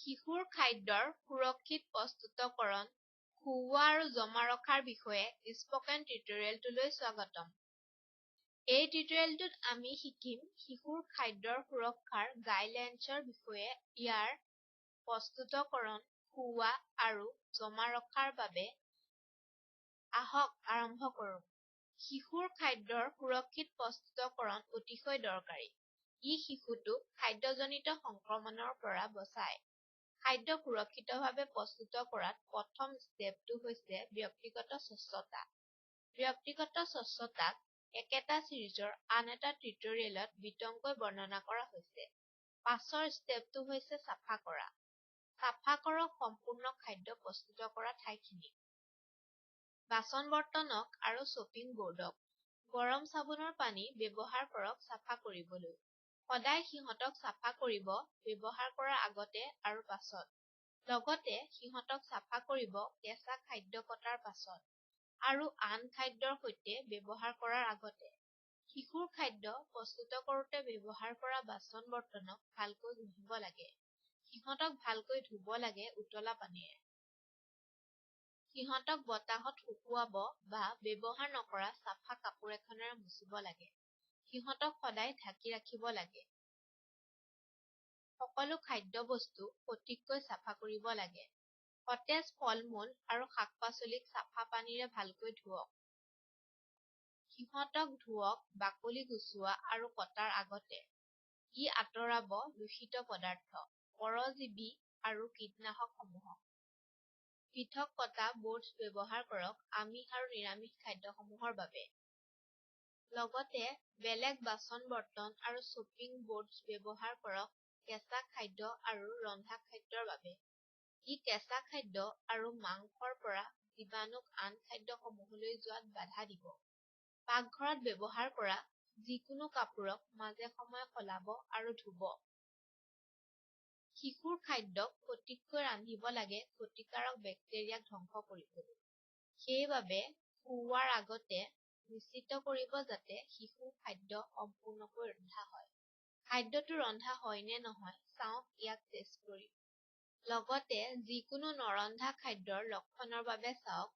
শিশুৰ খাদ্যৰ সুৰক্ষিত প্ৰস্তুতকৰণ, খুওৱা আৰু জমা ৰখাৰ বিষয়ে স্পকেন টিউটৰিয়েলটোলৈ স্বাগতম। এই টিউটৰিয়েলটোত আমি শিকিম শিশুৰ খাদ্যৰ সুৰক্ষাৰ গাইডলাইনছৰ বিষয়ে। ইয়াৰ প্ৰস্তুতকৰণ, খুওৱা আৰু জমা ৰখাৰ বাবে আহক আৰম্ভ কৰোঁ। শিশুৰ খাদ্যৰ সুৰক্ষিত প্ৰস্তুতকৰণ অতিশয় দৰকাৰী। ই শিশুটোক খাদ্যজনিত সংক্ৰমণৰ পৰা বচায়। খাদ্য সুৰক্ষিতভাৱে প্ৰস্তুত কৰাত প্ৰথম ষ্টেপটো হৈছে ব্যক্তিগত স্বচ্ছতা। ব্যক্তিগত স্বচ্ছতাক একেটা চিৰিজৰ আন এটা টিউটৰিয়েলত বিতংকৈ বৰ্ণনা কৰা হৈছে। পাছৰ ষ্টেপটো হৈছে চাফা কৰা। চাফা কৰক সম্পূৰ্ণ খাদ্য প্ৰস্তুত কৰা ঠাইখিনি। বাচন-বৰ্তনক আৰু শ্বপিং বৰ্ডক গৰম চাবোনৰ পানী ব্যৱহাৰ কৰক চাফা কৰিবলৈ। সদায় সিহঁতক চাফা কৰিব ব্যৱহাৰ কৰাৰ আগতে আৰু পাছত। লগতে সিহঁতক চাফা কৰিব কেঁচা খাদ্য কটাৰ পাছত আৰু আন খাদ্যৰ সৈতে ব্যৱহাৰ কৰাৰ আগতে। শিশুৰ খাদ্য প্ৰস্তুত কৰোঁতে ব্যৱহাৰ কৰা বাচন-বৰ্তনক ভালকৈ ঘঁহিব লাগে। সিহঁতক ভালকৈ ধুব লাগে উতলা পানীৰে। সিহঁতক বতাহত শুকুৱাব বা ব্যৱহাৰ নকৰা চাফা কাপোৰ এখনেৰে মুচিব লাগে। সিহঁতক সদায় ঢাকি ৰাখিব লাগে। সকলো খাদ্যবস্তু সঠিককৈ চাফা কৰিব লাগে। সতেজ ফল-মূল আৰু শাক-পাচলিক চাফা পানীৰে ভালকৈ ধুওক। সিহঁতক ধুওক বাকলি গুচোৱা আৰু কটাৰ আগতে। ই আঁতৰাব দূষিত পদাৰ্থ, পৰজীৱী আৰু কীটনাশকসমূহক। পৃথক কটা বৰ্ডছ ব্যৱহাৰ কৰক আমিষ আৰু নিৰামিষ খাদ্যসমূহৰ বাবে। লগতে বেলেগ বাচন-বৰ্তন আৰু শ্বপিং বৰ্ডছ ব্যৱহাৰ কৰক কেঁচা খাদ্য আৰু ৰন্ধা খাদ্যৰ বাবে। ই কেঁচা খাদ্য আৰু মাংসৰ পৰা জীৱাণুক আন খাদ্যসমূহলৈ যোৱাত বাধা দিব। পাকঘৰত ব্যৱহাৰ কৰা যিকোনো কাপোৰক মাজে সময়ে সলাব আৰু ধুব। শিশুৰ খাদ্যক সঠিককৈ ৰান্ধিব লাগে ক্ষতিকাৰক বেক্টেৰিয়াক ধ্বংস কৰিবলৈ। সেইবাবে খুওৱাৰ আগতে নিশ্চিত কৰিব যাতে শিশুৰ খাদ্য সম্পূৰ্ণকৈ ৰন্ধা হয়। খাদ্যটো ৰন্ধা হয় নে নহয় চাওক ইয়াক টেষ্ট কৰি। লগতে যিকোনো নৰন্ধা খাদ্যৰ লক্ষণৰ বাবে চাওক।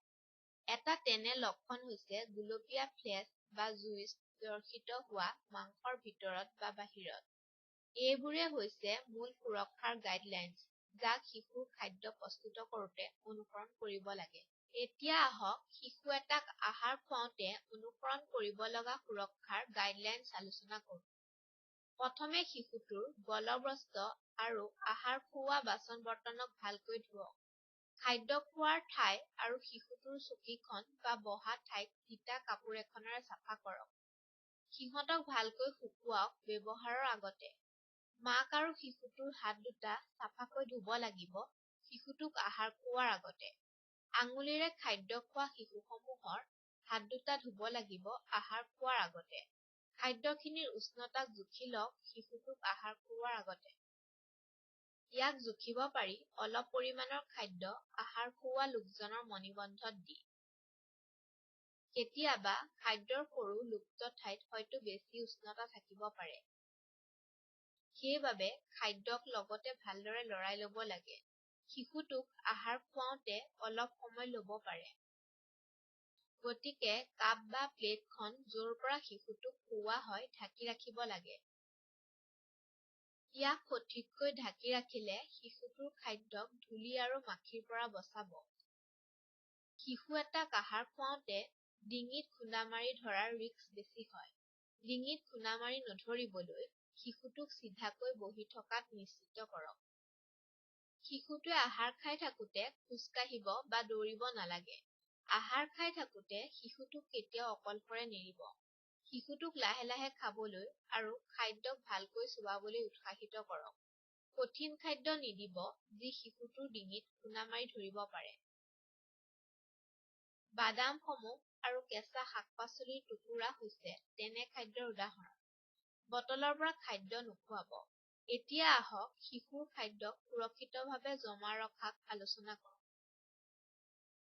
এটা তেনে লক্ষণ হৈছে গুলপীয়া ফ্লেছ বা জুইচ দৰ্শিত হোৱা মাংসৰ ভিতৰত বা বাহিৰত। এইবোৰে হৈছে মূল সুৰক্ষাৰ গাইডলাইনছ যাক শিশুৰ খাদ্য প্ৰস্তুত কৰোঁতে অনুসৰণ কৰিব লাগে। এতিয়া আহক শিশু এটাক আহাৰ খুৱাওঁতে অনুসৰণ কৰিব লগা সুৰক্ষাৰ গাইডলাইনছ আলোচনা কৰোঁ। প্ৰথমে শিশুটোৰ গলগ্ৰস্ত আৰু আহাৰ খুওৱা বাচন-বৰ্তনক ভালকৈ ধুওক। খাদ্য খোৱাৰ ঠাই আৰু শিশুটোৰ চকীখন বা বহা ঠাইক তিতা কাপোৰ এখনেৰে চাফা কৰক। সিহঁতক ভালকৈ শুকুৱাওক ব্যৱহাৰৰ আগতে। মাক আৰু শিশুটোৰ হাত দুটা চাফাকৈ ধুব লাগিব শিশুটোক আহাৰ খুওৱাৰ আগতে। আঙুলিৰে খাদ্য খোৱা শিশুসমূহৰ হাত দুটা ধুব লাগিব আহাৰ খোৱাৰ আগতে। খাদ্যখিনিৰ উষ্ণতাক জুখি লওক শিশুটোক আহাৰ খুওৱাৰ আগতে। ইয়াক জুখিব পাৰি অলপ পৰিমাণৰ খাদ্য আহাৰ খুওৱা লোকজনৰ মণিবন্ধত দি। কেতিয়াবা খাদ্যৰ সৰু লুপ্ত ঠাইত হয়তো বেছি উষ্ণতা থাকিব পাৰে। সেইবাবে খাদ্যক লগতে ভালদৰে লৰাই ল'ব লাগে। শিশুটোক আহাৰ খুৱাওঁতে অলপ সময় ল'ব পাৰে। গতিকে কাপ বা প্লেটখন য'ৰ পৰা শিশুটোক খুওৱা হয় ঢাকি ৰাখিব লাগে। ইয়াক সঠিককৈ ঢাকি ৰাখিলে শিশুটোৰ খাদ্যক ধূলি আৰু মাখিৰ পৰা বচাব। শিশু এটাক আহাৰ খুৱাওঁতে ডিঙিত খুন্দা মাৰি ধৰাৰ ৰিস্ক বেছি হয়। ডিঙিত খুন্দা মাৰি নধৰিবলৈ শিশুটোক চিধাকৈ বহি থকাত নিশ্চিত কৰক। শিশুটোৱে আহাৰ খাই থাকোঁতে খোজ কাঢ়িব বা দৌৰিব নালাগে। আহাৰ খাই থাকোঁতে শিশুটোক কেতিয়াও অকলশৰে নেৰিব। শিশুটোক লাহে লাহে খাবলৈ আৰু খাদ্যক ভালকৈ চোবাবলৈ উৎসাহিত কৰক। কঠিন খাদ্য নিদিব যি শিশুটোৰ ডিঙিত খুন্দা মাৰি ধৰিব পাৰে। বাদামসমূহ আৰু কেঁচা শাক-পাচলিৰ টুকুৰা হৈছে তেনে খাদ্যৰ উদাহৰণ। বটলৰ পৰা খাদ্য নোখোৱাব। এতিয়া আহক শিশুৰ খাদ্যক সুৰক্ষিতভাৱে জমা ৰখাক আলোচনা কৰোঁ।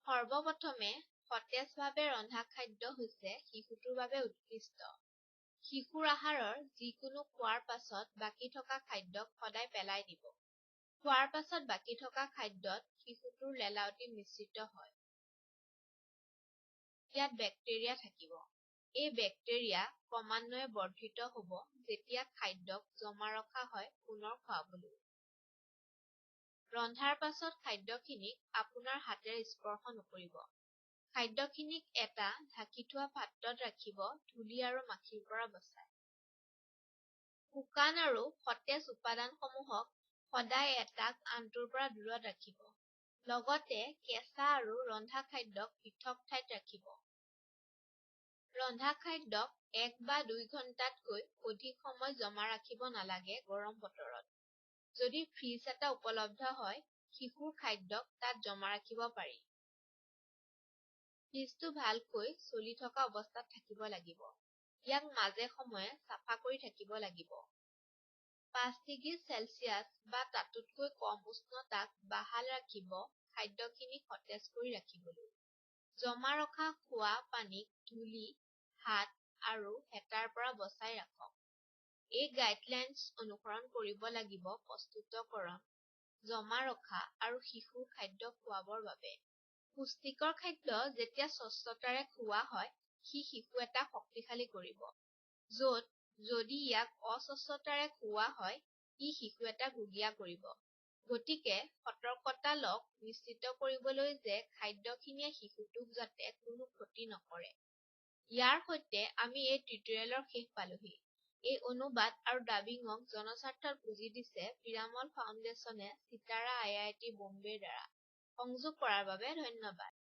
সৰ্বপ্ৰথমে সতেজভাৱে ৰন্ধা খাদ্য হৈছে শিশুটোৰ বাবে উৎকৃষ্ট। শিশুৰ আহাৰৰ যিকোনো খোৱাৰ পাছত বাকী থকা খাদ্যক সদায় পেলাই দিব। খোৱাৰ পাছত বাকী থকা খাদ্যত শিশুটোৰ লেলাৱতি মিশ্ৰিত হয়। ইয়াত বেক্টেৰিয়া থাকিব। এই বেক্টেৰিয়া ক্ৰমান্বয়ে বৰ্ধিত হ'ব যেতিয়া খাদ্যক জমা ৰখা হয় পুনৰ খুৱাবলৈ। ৰন্ধাৰ পাছত খাদ্যখিনিক আপোনাৰ হাতেৰে স্পৰ্শ নকৰিব। খাদ্যখিনিক এটা ঢাকি থোৱা পাত্ৰত ৰাখিব ধূলি আৰু মাখিৰ পৰা বচাই। শুকান আৰু সতেজ উপাদানসমূহক সদায় এটাক আনটোৰ পৰা দূৰত ৰাখিব। লগতে কেঁচা আৰু ৰন্ধা খাদ্যক পৃথক ঠাইত ৰাখিব। ৰন্ধা খাদ্যক 1 বা 2 ঘণ্টাতকৈ অধিক সময় জমা ৰাখিব নালাগে গৰম বতৰত। যদি ফ্ৰিজ এটা উপলব্ধ হয়, শিশুৰ খাদ্যক তাত জমা ৰাখিব পাৰি। ফ্ৰিজটো ভালকৈ চলি থকা অৱস্থাত থাকিব লাগিব। ইয়াক মাজে সময়ে চাফা কৰি থাকিব লাগিব। 5 ডিগ্ৰী চেলছিয়াছ বা তাতোতকৈ কম উষ্ণতাক বাহাল ৰাখিব খাদ্যখিনি সতেজ কৰি ৰাখিবলৈ। জমা ৰখা খোৱা পানীক ধূলি, হাত আৰু হেতাৰ পৰা বচাই ৰাখক। এই গাইডলাইনছ অনুসৰণ কৰিব লাগিব প্ৰস্তুতকৰণ, জমা ৰখা আৰু শিশুৰ খাদ্য খুৱাবৰ বাবে। পুষ্টিকৰ খাদ্য যেতিয়া স্বচ্ছতাৰে খোৱা হয়, সি শিশু এটা শক্তিশালী কৰিব। যদি ইয়াক অস্বচ্ছতাৰে খোৱা হয়, ই শিশু এটা ৰোগীয়া কৰিব। গতিকে সতৰ্কতা লওক নিশ্চিত কৰিবলৈ যে খাদ্যখিনিয়ে শিশুটোক যাতে কোনো ক্ষতি নকৰে। ইয়াৰ সৈতে আমি এই টিউটৰিয়েলৰ শেষ পালোহি। এই অনুবাদ আৰু ডাবিঙক জনস্বাৰ্থত পুঁজি দিছে পিৰামল ফাউণ্ডেশ্যনে চিটাৰা IIT বম্বেৰ দ্বাৰা। সংযোগ কৰাৰ বাবে ধন্যবাদ।